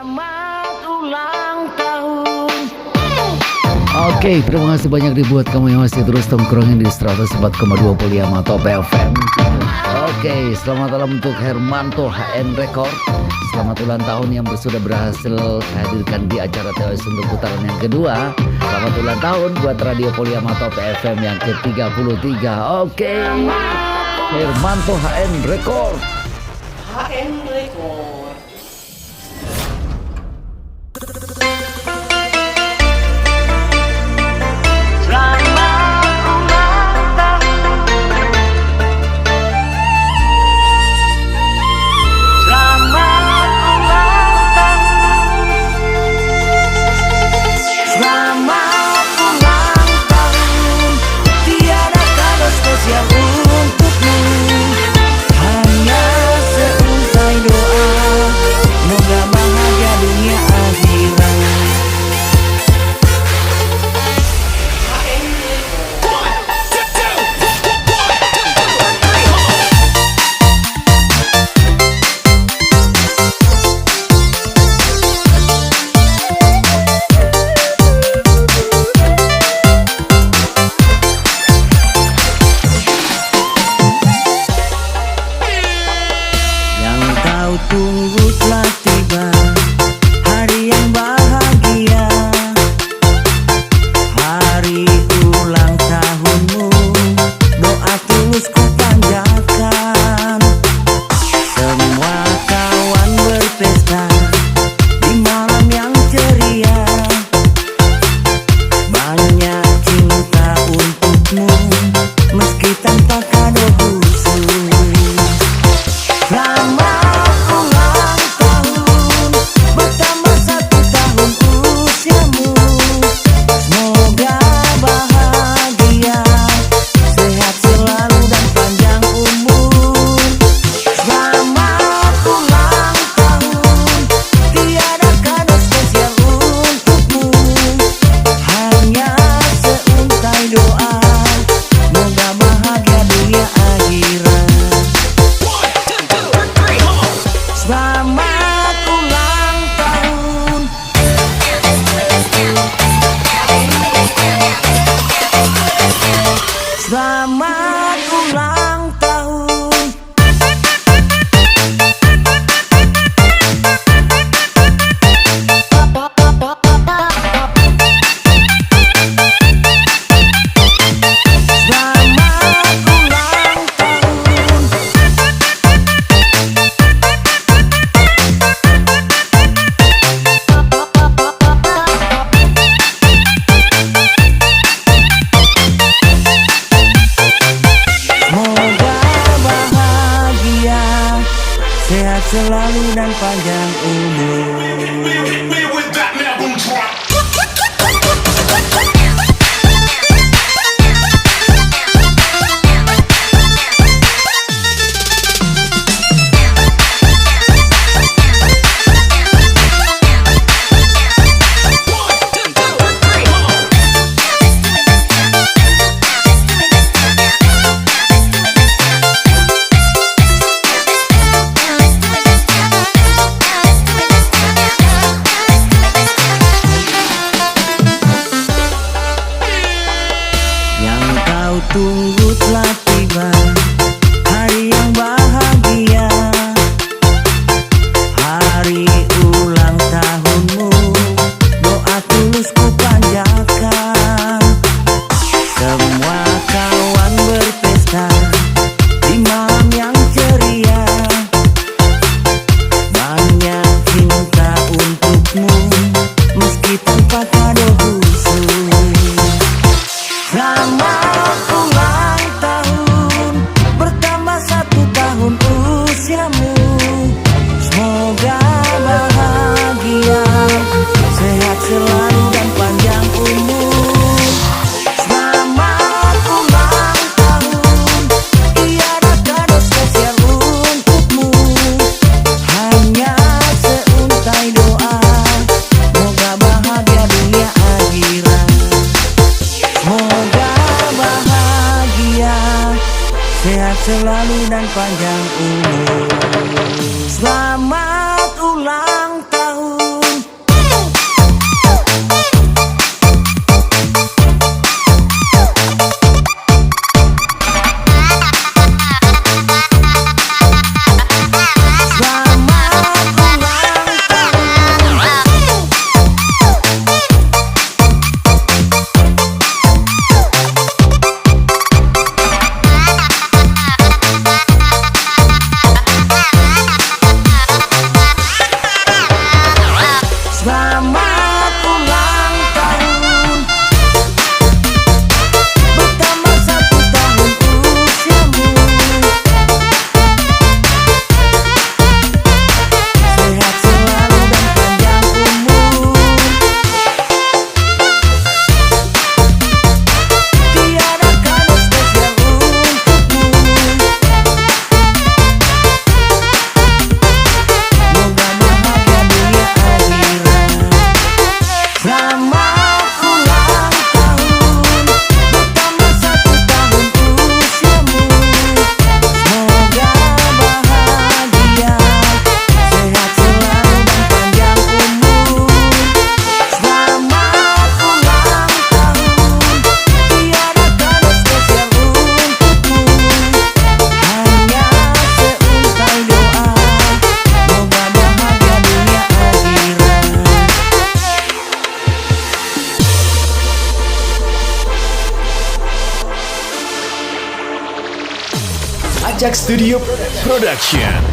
Selamat ulang tahun. Oke, terima kasih banyak dibuat kamu yang masih terus tongkrongin di 104,25 Top FM. Oke, selamat malam untuk Hermanto HN Record. Selamat ulang tahun yang sudah berhasil hadirkan di acara TOS untuk putaran yang kedua. Selamat ulang tahun buat Radio Poliama Top FM yang ke-33. Oke, Hermanto HN Record. HN Record. Tunggu telah tiba hari yang bahagia, hari ulang tahunmu. Doa tulus ku panjatkan, semua kawan berpesta di malam yang ceria. Banyak cinta untukmu meski tanpa kado khusus. Selamat ulang tahun. Sehat selalu dan panjang umur. Tunggu telah tiba hari yang bahagia, hari ulang tahunmu. Doa tulus ku panjatkan, semua kawan berpesta di malam yang ceria. Banyak cinta untukmu meski tanpa kado khusus. Selamat ulang tahun, bertambah 1 tahun usiamu. Semoga bahagia, sehat selalu dan panjang umur. Selamat ulang tahun, tiada kado spesial untukmu. Hanya seuntai doa, semoga bahagia dunia akhirat. Semoga bahagia, sehat selalu dan panjang umur. Selamat ulang tahun. Ajak Studio Production.